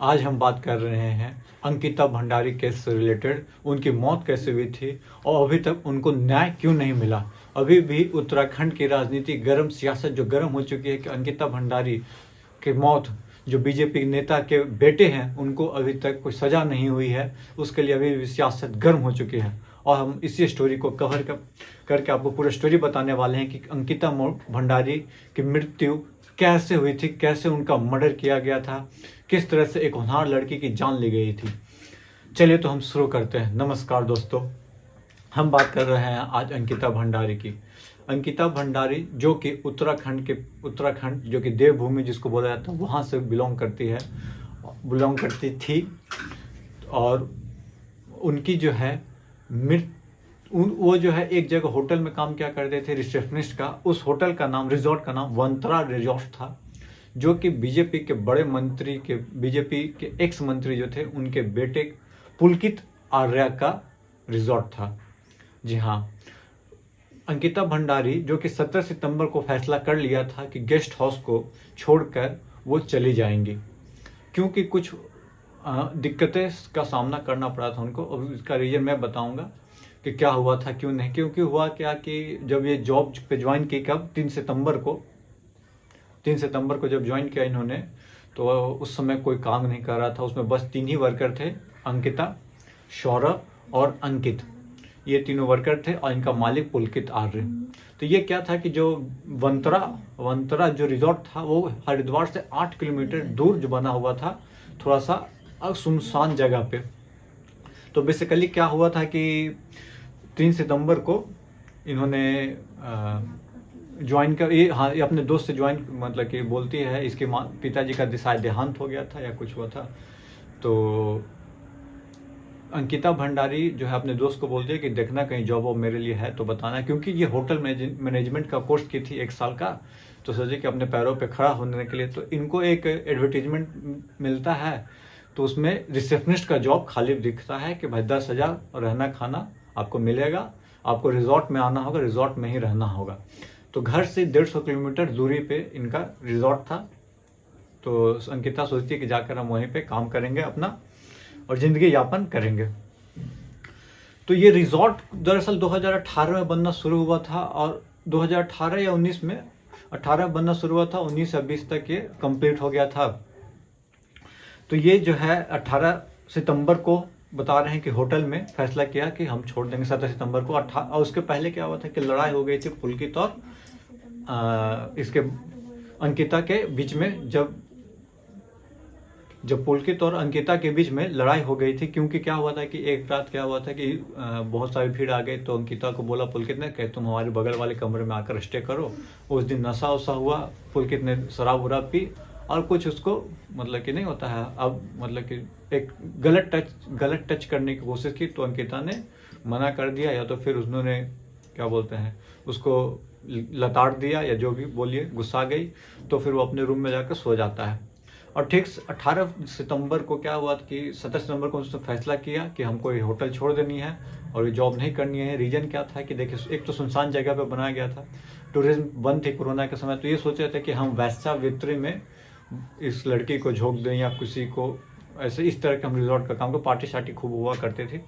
आज हम बात कर रहे हैं अंकिता भंडारी केस से रिलेटेड। उनकी मौत कैसे हुई थी और अभी तक उनको न्याय क्यों नहीं मिला। अभी भी उत्तराखंड की राजनीति गर्म, सियासत जो गर्म हो चुकी है कि अंकिता भंडारी की मौत, जो बीजेपी नेता के बेटे हैं, उनको अभी तक कोई सजा नहीं हुई है। उसके लिए अभी भी सियासत गर्म हो चुकी है और हम इसी स्टोरी को कवर करके आपको पूरा स्टोरी बताने वाले हैं कि अंकिता भंडारी की मृत्यु कैसे हुई थी, कैसे उनका मर्डर किया गया था, किस तरह से एक होनहार लड़की की जान ली गई थी। चलिए तो हम शुरू करते हैं। नमस्कार दोस्तों, हम बात कर रहे हैं आज अंकिता भंडारी की। अंकिता भंडारी जो कि उत्तराखंड जो कि देवभूमि जिसको बोला जाता है, वहाँ से बिलोंग करती थी। और उनकी जो है वो जो है एक जगह होटल में काम क्या करते थे, रिसेप्शनिस्ट का। उस होटल का नाम, रिजॉर्ट का नाम वंतरा रिजॉर्ट था, जो कि बीजेपी के एक्स मंत्री जो थे, उनके बेटे पुलकित आर्या का रिजॉर्ट था। जी हाँ, अंकिता भंडारी जो कि 17 सितंबर को फैसला कर लिया था कि गेस्ट हाउस को छोड़कर वो चली जाएंगी, क्योंकि कुछ दिक्कतें का सामना करना पड़ा था उनको। और इसका रीज़न मैं बताऊंगा कि क्या हुआ था, क्यों नहीं। क्योंकि हुआ क्या कि जब ये जॉब पे ज्वाइन की, कब 3 सितंबर को जब ज्वाइन किया इन्होंने, तो उस समय कोई काम नहीं कर रहा था। उसमें बस 3 ही वर्कर थे, अंकिता, सौरभ और अंकित। ये तीनों वर्कर थे और इनका मालिक पुलकित आर्य। तो ये क्या था कि जो वंतरा जो रिजॉर्ट था, वो हरिद्वार से 8 किलोमीटर दूर जो बना हुआ था, थोड़ा सा सुनसान जगह पे। तो बेसिकली क्या हुआ था कि 3 सितंबर को इन्होंने ज्वाइन कर, ये हाँ, ये अपने दोस्त से ज्वाइन, मतलब कि बोलती है इसके पिताजी का शायद देहांत हो गया था या कुछ हुआ था। तो अंकिता भंडारी जो है अपने दोस्त को बोलती है कि देखना कहीं जॉब वॉब मेरे लिए है तो बताना, क्योंकि ये होटल मैनेजमेंट का कोर्स की थी 1 साल का। तो सोचे कि अपने पैरों पे खड़ा होने के लिए तो इनको एक एडवर्टीजमेंट मिलता है, तो उसमें रिसेप्शनिस्ट का जॉब खाली दिखता है कि भाई 10,000 रहना खाना आपको मिलेगा, आपको रिजॉर्ट में आना होगा, रिजॉर्ट में ही रहना होगा। तो घर से 150 किलोमीटर दूरी पे इनका रिजॉर्ट था। तो अंकिता सोचती है कि जाकर हम वहीं पे काम करेंगे अपना और ज़िंदगी यापन करेंगे। तो ये रिजॉर्ट दरअसल 2018 में बनना शुरू हुआ था और 2018 या 19 में, 18 बनना शुरू हुआ था, 19 या 20 तक ये कंप्लीट हो गया था। तो ये जो है 18 सितंबर को बता रहे हैं कि होटल में फैसला किया कि हम छोड़ देंगे 17 सितंबर को। और उसके पहले क्या हुआ था कि लड़ाई हो गई थी पुलकित और इसके अंकिता के बीच में। जब पुलकित और अंकिता के बीच में लड़ाई हो गई थी, क्योंकि क्या हुआ था कि एक रात क्या हुआ था कि बहुत सारी भीड़ आ गई। तो अंकिता को बोला पुलकित ने कि तुम हमारे बगल वाले कमरे में आकर स्टे करो। उस दिन नशा वशा हुआ, पुलकित ने शराब वराब पी और कुछ उसको, मतलब कि नहीं होता है अब, मतलब कि एक गलत टच करने की कोशिश की। तो अंकिता ने मना कर दिया, या तो फिर उन्होंने क्या बोलते हैं उसको लताड़ दिया, या जो भी बोलिए, गुस्सा गई। तो फिर वो अपने रूम में जाकर सो जाता है। और ठीक 18 सितंबर को क्या हुआ कि 17 सितंबर को उसने फैसला किया कि हमको ये होटल छोड़ देनी है और ये जॉब नहीं करनी है। रीजन क्या था कि देखिए, एक तो सुनसान जगह पे बनाया गया था, टूरिज्म बंद थी कोरोना के समय। तो ये सोच रहे थे कि हम वेश्यावृत्ति में इस लड़की को झोंक दें या किसी को, ऐसे इस तरह के हम रिजॉर्ट का काम को, पार्टी शार्टी खूब हुआ करते थे।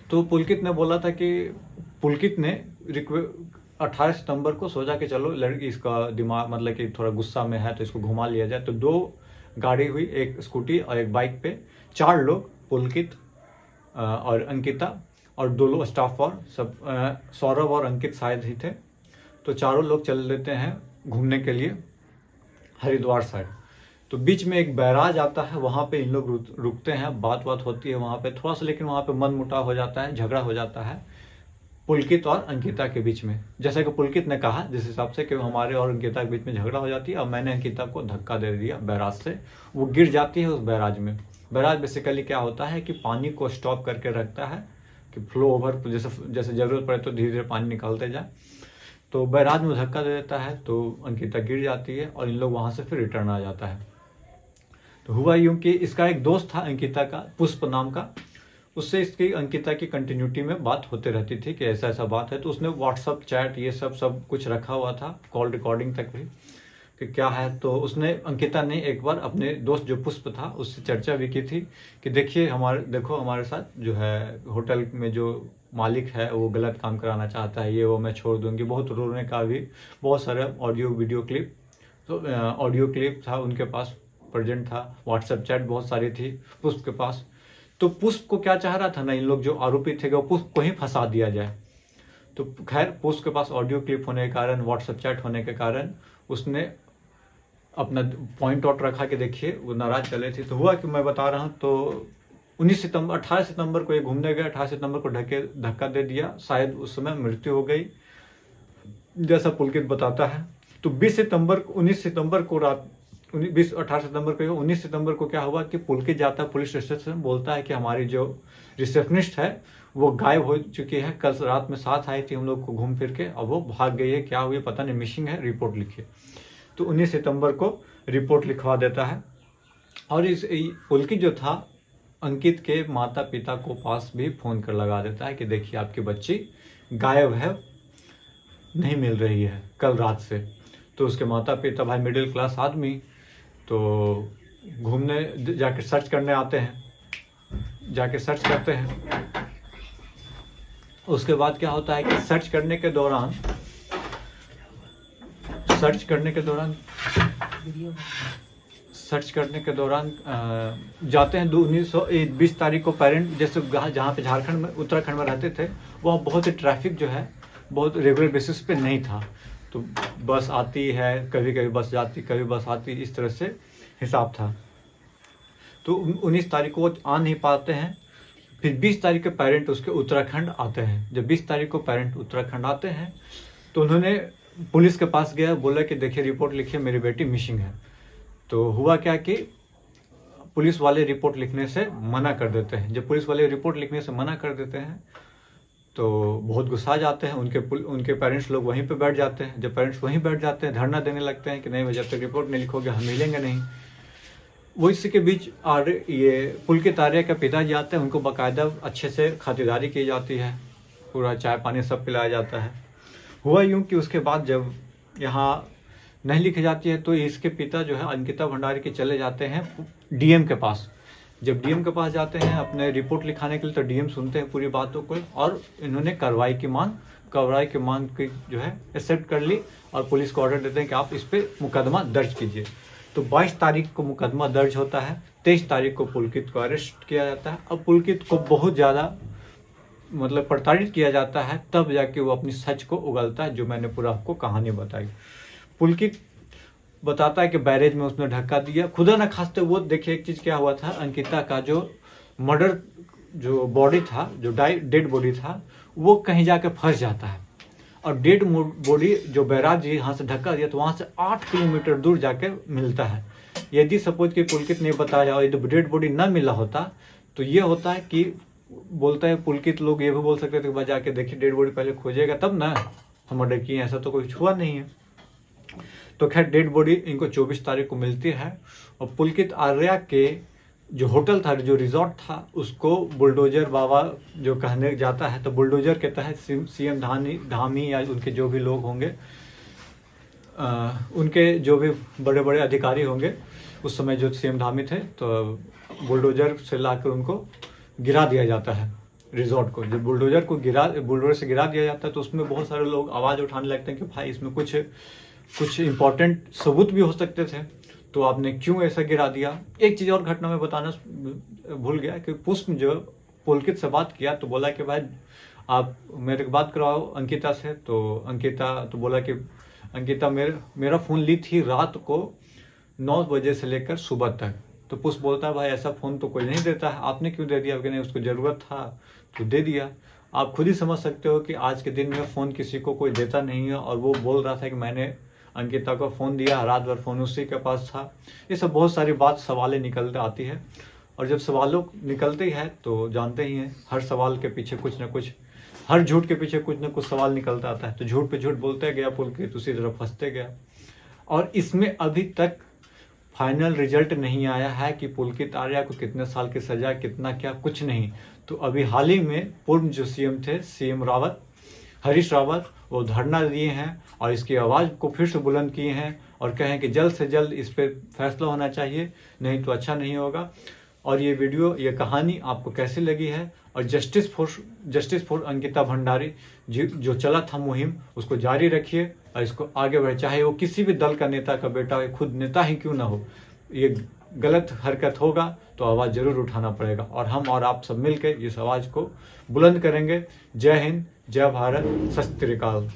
तो पुलकित ने बोला था कि पुलकित ने 18 सितंबर को सोचा कि चलो लड़की, इसका दिमाग मतलब कि थोड़ा गुस्सा में है तो इसको घुमा लिया जाए। तो 2 गाड़ी हुई, एक स्कूटी और एक बाइक पे 4 लोग, पुलकित और अंकिता और 2 लोग स्टाफ और सब, सौरभ और अंकित शायद ही थे। तो चारों लोग चल देते हैं घूमने के लिए हरिद्वार साइड। तो बीच में एक बैराज आता है, वहाँ पे इन लोग रुकते हैं, बात होती है वहाँ पे थोड़ा सा, लेकिन वहाँ पे मनमुटाव हो जाता है, झगड़ा हो जाता है पुलकित और अंकिता के बीच में। जैसा कि पुलकित ने कहा जिस हिसाब से कि हमारे और अंकिता के बीच में झगड़ा हो जाती है, और मैंने अंकिता को धक्का दे दिया बैराज से, वो गिर जाती है उस बैराज में। बैराज बेसिकली क्या होता है कि पानी को स्टॉप करके रखता है कि फ्लो ओवर, जैसे ज़रूरत पड़े तो धीरे धीरे पानी निकालते जाए। तो बैराज में धक्का दे देता है, तो अंकिता गिर जाती है और इन लोग वहाँ से फिर रिटर्न आ जाता है। तो हुआ यूँ कि इसका एक दोस्त था अंकिता का, पुष्प नाम का, उससे इसकी अंकिता की कंटिन्यूटी में बात होते रहती थी कि ऐसा ऐसा बात है। तो उसने व्हाट्सअप चैट ये सब कुछ रखा हुआ था, कॉल रिकॉर्डिंग तक भी, कि क्या है। तो उसने अंकिता ने एक बार अपने दोस्त जो पुष्प था उससे चर्चा भी की थी कि देखिए हमारे साथ जो है होटल में जो मालिक है वो गलत काम कराना चाहता है, ये वो मैं छोड़ दूंगी। बहुत रोने का भी बहुत सारा ऑडियो वीडियो क्लिप, तो ऑडियो क्लिप था उनके पास प्रेजेंट था, व्हाट्सएप चैट बहुत सारी थी पुष्प के पास। तो पुष्प को क्या चाह रहा था ना, इन लोग जो आरोपी थे वो पुष्प को ही फंसा दिया जाए। तो खैर पुष्प के पास ऑडियो क्लिप होने के कारण, व्हाट्सएप चैट होने के कारण उसने अपना पॉइंट आउट रखा कि देखिए वो नाराज चले थे। तो हुआ कि मैं बता रहा हूँ, तो 18 सितंबर को ये घूमने गए, 18 सितंबर को धक्का दे दिया, शायद उस समय मृत्यु हो गई जैसा पुलकित बताता है। तो 19 सितंबर को रात 18 सितंबर को 19 सितंबर को क्या हुआ कि पुलकित जाता है पुलिस स्टेशन, बोलता है कि हमारी जो रिसेप्शनिस्ट है वो गायब हो चुकी है, कल रात में साथ आई थी हम लोग को घूम फिर के, अब वो भाग गई है, क्या हुई पता नहीं, मिसिंग है, रिपोर्ट लिखिए। तो 19 सितंबर को रिपोर्ट लिखवा देता है। और इस पुलकित जो था अंकित के माता पिता को पास भी फोन कर लगा देता है कि देखिए आपकी बच्ची गायब है, नहीं मिल रही है कल रात से। तो उसके माता पिता भाई मिडिल क्लास आदमी, तो घूमने जाके सर्च करने आते हैं, जाके सर्च करते हैं। उसके बाद क्या होता है कि सर्च करने के दौरान जाते हैं 20 तारीख को पेरेंट, जैसे जहाँ पे झारखंड में उत्तराखंड में रहते थे वहाँ बहुत ही ट्रैफिक जो है बहुत रेगुलर बेसिस पे नहीं था। तो बस आती है, कभी कभी बस जाती, कभी बस आती, इस तरह से हिसाब था। तो 19 तारीख को वो आ नहीं पाते हैं। फिर 20 तारीख के पेरेंट उसके उत्तराखंड आते हैं। जब 20 तारीख को पेरेंट उत्तराखंड आते हैं तो उन्होंने पुलिस के पास गया, बोला कि देखिए रिपोर्ट लिखिए, मेरी बेटी मिसिंग है। तो हुआ क्या कि पुलिस वाले रिपोर्ट लिखने से मना कर देते हैं। जब पुलिस वाले रिपोर्ट लिखने से मना कर देते हैं तो बहुत गुस्सा जाते हैं, उनके पेरेंट्स लोग वहीं पे बैठ जाते हैं। जब पेरेंट्स वहीं बैठ जाते हैं धरना देने लगते हैं कि नहीं, जब तक रिपोर्ट नहीं लिखोगे हम मिलेंगे नहीं। वो इसी के बीच ये पुलकित आर्य के पिताजी आते हैं, उनको बाकायदा अच्छे से खातिरदारी की जाती है, पूरा चाय पानी सब पिलाया जाता है। हुआ यूँ कि उसके बाद जब यहाँ नहीं लिखी जाती है तो इसके पिता जो है अंकिता भंडारी के चले जाते हैं डीएम के पास। जब डीएम के पास जाते हैं अपने रिपोर्ट लिखाने के लिए तो डीएम सुनते हैं पूरी बातों को और इन्होंने कार्रवाई की मांग की जो है एक्सेप्ट कर ली और पुलिस को ऑर्डर देते हैं कि आप इस पे मुकदमा दर्ज कीजिए। तो 22 तारीख को मुकदमा दर्ज होता है। 23 तारीख को पुलकित को अरेस्ट किया जाता है और पुलकित को बहुत ज़्यादा मतलब प्रताड़ित किया जाता है, तब जाके वो अपनी सच को उगलता है, जो मैंने पूरा आपको कहानी बताई। पुलकित बताता है कि बैरेज में उसने धक्का दिया, खुदा न खास्ते। वो देखिए एक चीज़ क्या हुआ था, अंकिता का जो मर्डर जो बॉडी था, जो डेड बॉडी था, वो कहीं जाके फंस जाता है और डेड बॉडी जो बैराज यहाँ से धक्का दिया तो वहाँ से 8 किलोमीटर दूर जाके मिलता है। यदि सपोज कि पुलकित ने बताया और यदि डेड बॉडी न मिला होता तो ये होता है कि बोलता है पुलकित लोग ये भी बोल सकते थे बजा के देखिए डेड बॉडी पहले खोजेगा तब ना हम मर्डर किए, ऐसा तो कुछ हुआ नहीं है। तो खैर डेड बॉडी इनको 24 तारीख को मिलती है और पुलकित आर्या के जो होटल था, जो रिजॉर्ट था, उसको बुलडोजर बाबा जो कहने जाता है तो बुलडोजर के तहत सीएम धामी या उनके जो भी लोग होंगे, उनके जो भी बड़े बड़े अधिकारी होंगे उस समय जो सीएम धामी थे, तो बुलडोजर से लाकर उनको गिरा दिया जाता है रिजॉर्ट को। जब बुलडोजर से गिरा दिया जाता है तो उसमें बहुत सारे लोग आवाज़ उठाने लगते हैं कि भाई इसमें कुछ इंपॉर्टेंट सबूत भी हो सकते थे, तो आपने क्यों ऐसा गिरा दिया। एक चीज़ और घटना में बताना भूल गया कि पुष्प जो पुलकित से बात किया तो बोला कि भाई आप मेरे को बात कराओ अंकिता से। तो अंकिता तो बोला कि अंकिता मेरा फ़ोन ली थी रात को 9 बजे से लेकर सुबह तक। तो पुष्प बोलता है भाई ऐसा फ़ोन तो कोई नहीं देता है, आपने क्यों दे दिया? कि नहीं उसको ज़रूरत था तो दे दिया। आप खुद ही समझ सकते हो कि आज के दिन में फ़ोन किसी को कोई देता नहीं है। और वो बोल रहा था कि मैंने अंकिता को फ़ोन दिया, रात भर फ़ोन उसी के पास था। ये सब बहुत सारी सवालें निकलते आती है और जब सवालों निकलते हैं तो जानते ही हैं हर सवाल के पीछे कुछ ना कुछ, हर झूठ के पीछे कुछ ना कुछ सवाल निकलता आता है। तो झूठ पे झूठ बोलते गया पुलकित, उसी तरह फंसते गया। और इसमें अभी तक फाइनल रिजल्ट नहीं आया है कि पुलकित आर्या को कितने साल की सजा, कितना क्या, कुछ नहीं। तो अभी हाल ही में पूर्व जो सीएम थे, सीएम रावत, हरीश रावत वो धरना दिए हैं और इसकी आवाज़ को फिर से बुलंद किए हैं और कहें कि जल्द से जल्द इस पर फैसला होना चाहिए, नहीं तो अच्छा नहीं होगा। और ये वीडियो, ये कहानी आपको कैसी लगी है, और जस्टिस फॉर अंकिता भंडारी जो चला था मुहिम, उसको जारी रखिए और इसको आगे बढ़े, चाहे वो किसी भी दल का नेता का बेटा हो, खुद नेता ही क्यों ना हो। ये गलत हरकत होगा तो आवाज़ जरूर उठाना पड़ेगा और हम और आप सब मिलकर इस आवाज़ को बुलंद करेंगे। जय हिंद, जय भारत, सत श्री अकाल।